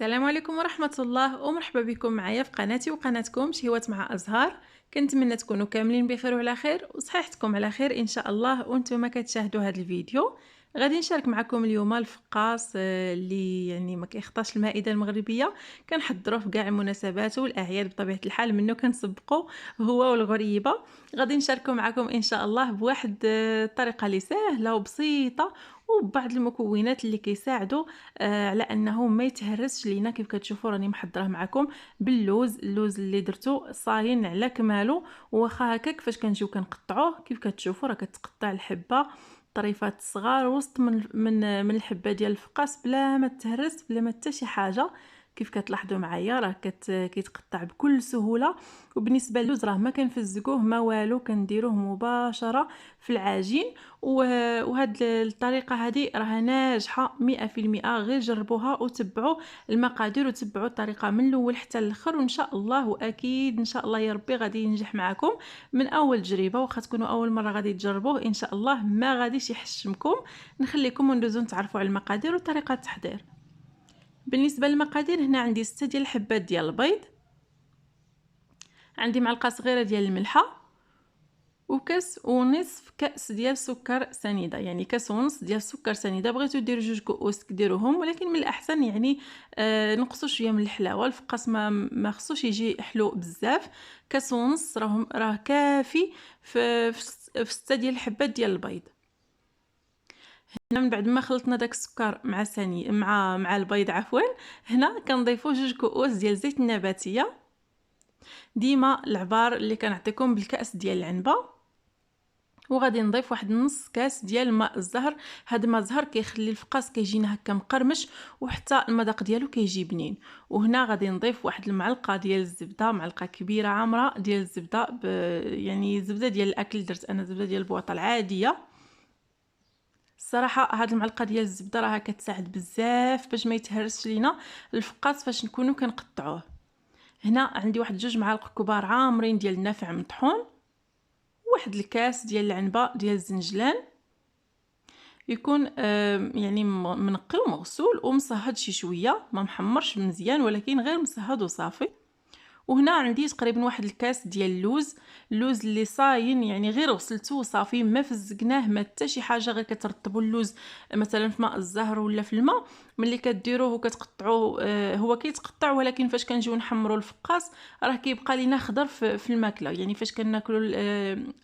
السلام عليكم ورحمة الله ومرحبا بكم معايا في قناتي وقناتكم شهوات مع أزهار. كنتمنى تكونوا كاملين بخير وعلى خير وصحيحتكم على خير إن شاء الله وانتم كتشاهدوا هذا الفيديو. غادي نشارك معكم اليوم الفقاص اللي يعني ما كيخطاش المائدة المغربية. كنحضروه في كاع المناسبات والاعياد بطبيعة الحال منه كنسبقوا هو والغريبة. غادي نشاركوا معكم ان شاء الله بواحد الطريقة اللي سهلة وبسيطة وبعض المكونات اللي كيساعدوا على انه ما يتهرسش لينا. كيف كتشوفوا راني محضره معكم اللوز اللي درتو صاين على كمالو، واخا هكا كيفاش كنجيو كنقطعوه كيف كتشوفوا راه كتقطع الحبه طريفات صغار وسط من الحبه ديال الفقاس بلا ما تهرس بلا ما حتى شي حاجه. كيف كتلاحظوا معايا راه كيتقطع بكل سهوله. وبالنسبه للوز راه ما كنفزقوه ما والو، كنديروه مباشره في العجين. وهاد الطريقه هذه راها ناجحه 100%. غير جربوها وتبعوا المقادير وتبعوا الطريقه من الاول حتى الاخر وان شاء الله واكيد ان شاء الله يا ربي غادي ينجح معكم من اول تجربه. واخا تكونوا اول مره غادي تجربوه ان شاء الله ما غاديش يحشمكم. نخليكم وندوزو نتعرفوا على المقادير وطريقه التحضير. بالنسبه للمقادير هنا عندي 6 ديال الحبات ديال البيض، عندي معلقه صغيره ديال الملحه، وكاس ونصف كاس ديال سكر سنيده، يعني كاس ونص ديال السكر سنيده. بغيتو ديروا 2 كؤوس ديروهم، ولكن من الاحسن يعني نقصوا شويه من الحلاوه. الفقاس ما خصوش يجي حلو بزاف. كاس ونص راه كافي في 6 ديال الحبات ديال البيض. هنا من بعد ما خلطنا داك السكر مع مع البيض عفوا، هنا كنضيفوا 2 كؤوس ديال زيت النباتيه. ديما العبار اللي كنعطيكم بالكاس ديال العنبه. وغادي نضيف واحد نص كاس ديال ماء الزهر. هذا الماء الزهر كيخلي الفقاس كيجينا هكا مقرمش وحتى المذاق ديالو كيجي بنين. وهنا غادي نضيف واحد المعلقه ديال الزبده، معلقه كبيره عامره ديال الزبده يعني زبده ديال الاكل. درت انا زبده ديال البواطه العاديه. الصراحه هاد المعلقه ديال الزبده راها كتساعد بزاف باش ما يتهرسش لينا الفقاس فاش نكونوا كنقطعوه. هنا عندي واحد 2 معالق كبار عامرين ديال النافع مطحون، واحد الكاس ديال العنبه ديال الزنجلان يكون يعني منقي ومغسول ومصهد شي شويه، ما محمرش مزيان ولكن غير مصهد وصافي. وهنا عندي تقريبا واحد الكاس ديال اللوز اللي صاين، يعني غير غسلته وصافي، ما فزقناه ما حتى شي حاجه، غير كترطبوا اللوز مثلا في ماء الزهر ولا في الماء. ملي كديروه وكتقطعوه هو كيتقطع، ولكن فاش كنجيو نحمروا الفقاس راه كيبقى لينا خضر في الماكله. يعني فاش كناكلوا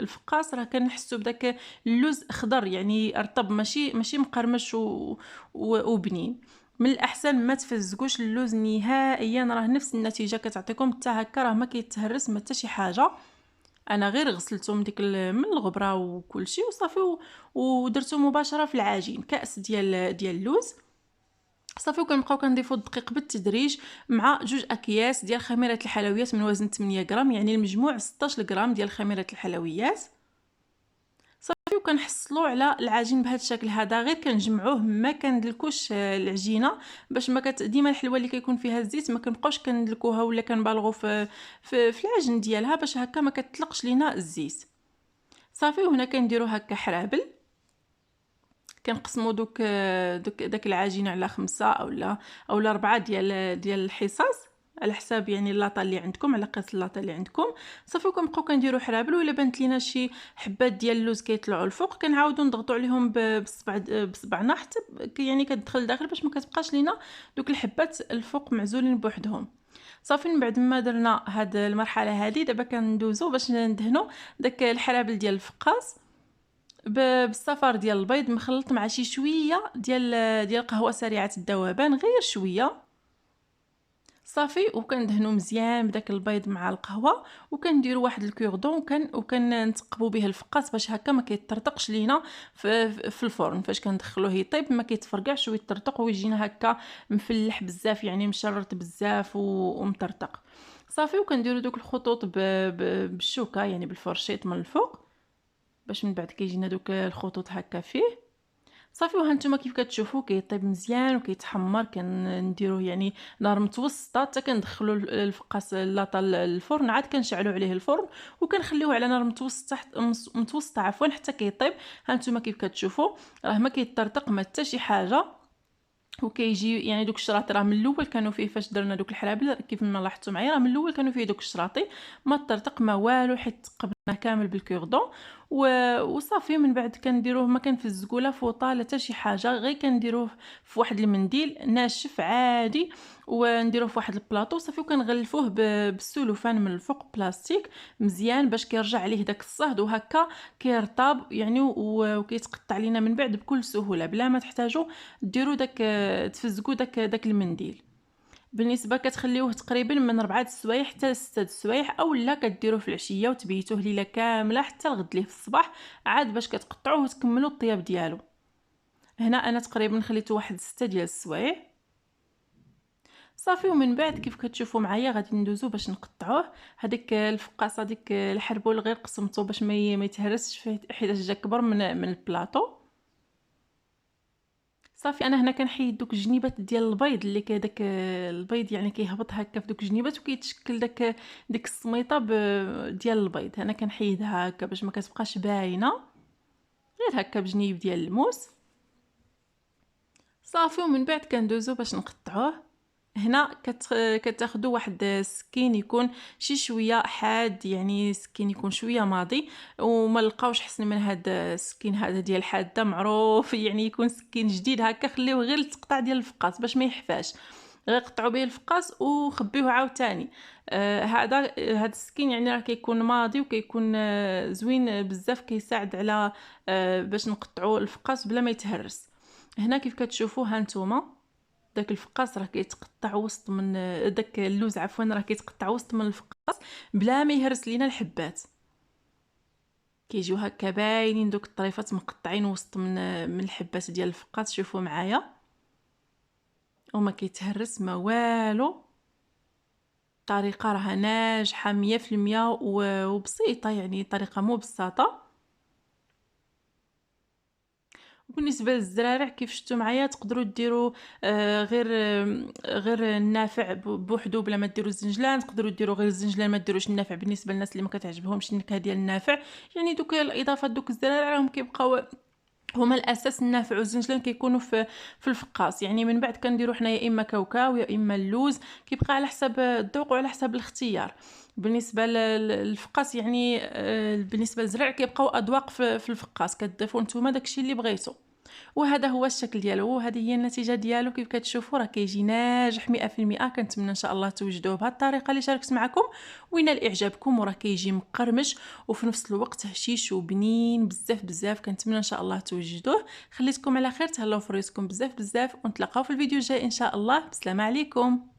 الفقاس راه كنحسوا بداك اللوز خضر، يعني رطب ماشي مقرمش وبنين. من الاحسن ما تفزقوش اللوز نهائيا، راه نفس النتيجه كتعطيكم حتى هكا، راه ما كيتهرس ما حتى شي حاجه. انا غير غسلته من من الغبره وكل شيء وصافي ودرته مباشره في العجين. كاس ديال اللوز صافي. وكنبقاو كنضيفوا الدقيق بالتدريج مع 2 اكياس ديال خميره الحلويات من وزن 8 غرام، يعني المجموع 16 غرام ديال خميره الحلويات. صافي وكنحصلوا على العجين بهذا الشكل هذا. غير كنجمعوه ما كندلكوش العجينه باش ما ديما الحلوه اللي كيكون فيها الزيت ما كنبقاوش كندلكوها ولا كنبالغوا في العجن ديالها باش هكا ما كتطلقش لينا الزيت. صافي. وهنا كنديروا هكا حرابل، كنقسموا داك العجينه على 5 اولا 4 ديال الحصص على حساب يعني اللاطه اللي عندكم، على قياس اللاطه اللي عندكم. صافي كنبقاو كنديروا حرابل، ولا بانت لينا شي حبات ديال اللوز كيطلعوا الفوق كنعاودوا نضغطوا عليهم بصبعنا حتى يعني كتدخل داخل باش ما كتبقاش لينا دوك الحبات الفوق معزولين بوحدهم. صافي. من بعد ما درنا هاد المرحله هذه دابا كندوزو باش ندهنوا داك الحرابل ديال الفقاس بالصفار ديال البيض مخلط مع شي شويه ديال قهوه سريعه الذوبان، غير شويه. صافي. وكندهنوا مزيان بداك البيض مع القهوه، وكنديروا واحد الكوردون وكنثقبوا به الفقاس باش هكا ما كيطرطقش لينا في الفرن. فاش كندخلوه يطيب ما كيتفرقعش ويطرطق ويجينا هكا مفلح بزاف، يعني مشرط بزاف ومطرطق. صافي. وكنديروا دوك الخطوط بالشوكه يعني بالفرشيط من الفوق باش من بعد كيجينا دوك الخطوط هكا فيه. صافي. وهانتوما كيف كتشوفوا كيطيب مزيان وكيتحمر. كنديروه يعني نار متوسطه حتى كندخلوا الفقاس اللاطه للفرن، عاد كنشعلوا عليه الفرن وكنخليوه على نار متوسطه عفوا حتى كيطيب. هانتوما كيف كتشوفوا راه ما كيطرطق ما حتى شي حاجه. وكيجي يعني دوك الشراطي راه من الاول كانوا فيه فاش درنا دوك الحرابل كيف ما لاحظتوا معايا، راه من الاول كانوا فيه دوك الشراطي، ما طرطق ما والو حيت قبلنا كامل بالكوردون وصافي. من بعد كنديروه ما كنفزقوا لا فوطه لا حتى شي حاجه، غير كنديروه في واحد المنديل ناشف عادي ونديروه في واحد البلاطو صافي، وكنغلفوه بالسلوفان من الفوق بلاستيك مزيان باش كيرجع عليه داك الصهد وهكا كيرطب يعني وكيتقطع لينا من بعد بكل سهوله بلا ما تحتاجوا ديروا داك تفزقوا داك المنديل. بالنسبه كتخليوه تقريبا من 4 السوايع حتى 6 السوايع، او لا كديروه في العشيه وتبيتوه ليله كامله حتى الغد ليه في الصباح عاد باش كتقطعوه وتكملوا الطياب ديالو. هنا انا تقريبا خليته واحد 6 ديال السوايع صافي. ومن بعد كيف كتشوفوا معايا غادي ندوزو باش نقطعوه. هذيك الفقاصه ديك الحربول غير قسمته باش ما يتهرسش فيه حيت جا كبر من البلاطو صافي. انا هنا كنحيد دوك الجنيبات ديال البيض اللي داك البيض يعني كيهبط هكا في دوك الجنيبات وكيتشكل ديك السميطه ديال البيض. انا كنحيدها هكا باش ما كتبقاش باينه، غير هكا بجنيب ديال الموس صافي. ومن بعد كندوزو باش نقطعوه. هنا كتاخدوا واحد السكين يكون شي شويه حاد، يعني سكين يكون شويه ماضي، وما لقاوش حسن من هذا السكين هذا ديال حاده معروف، يعني يكون سكين جديد هكا خليوه غير التقطع ديال الفقاس باش ما يحفاش، غير قطعوا به الفقاس وخبيوه عاوتاني. هذا السكين يعني راه كيكون ماضي وكيكون زوين بزاف، كيساعد على باش نقطعوا الفقاس بلا ما يتهرس. هنا كيف كتشوفوا ها نتوما داك الفقاس راه كيتقطع وسط من داك اللوز عفوا راه كيتقطع وسط من الفقاس بلا ما يهرس لينا الحبات، كيجيو هكا باينين دوك الطريفات مقطعين وسط من الحبات ديال الفقاس. شوفوا معايا وما كيتهرس ما والو، طريقه راها ناجحه 100% وبسيطه، يعني طريقه مو بساطه. وبالنسبه للزرارع كيف شفتوا معايا تقدروا ديروا غير النافع بوحدو بلا ما ديروا الزنجلان، تقدروا ديروا غير الزنجلان ما ديروش النافع بالنسبه للناس اللي ما كتعجبهمش النكهه ديال النافع. يعني دوك الاضافات دوك الزرارع راهم كيبقاو هما الاساس. النافع والزنجلان كيكونوا في الفقاص، يعني من بعد كنديروا حنا يا اما كاوكاو يا اما اللوز، كيبقى على حسب الذوق وعلى حسب الاختيار. بالنسبه للفقاص يعني بالنسبه للزرع كيبقاو اذواق في الفقاص، كتضيفوا نتوما داكشي اللي بغيتو. وهذا هو الشكل ديالو وهذه هي النتيجه ديالو. كيف كتشوفوا راه كيجي ناجح 100%. كنتمنى ان شاء الله توجدوه بهذه الطريقه اللي شاركت معكم وينال اعجابكم، وراه كيجي مقرمش وفي نفس الوقت هشيش وبنين بزاف بزاف. كنتمنى ان شاء الله توجدوه. خليتكم على خير، تهلاو في راسكم بزاف بزاف، ونتلاقاو في الفيديو الجاي ان شاء الله. بسلامه عليكم.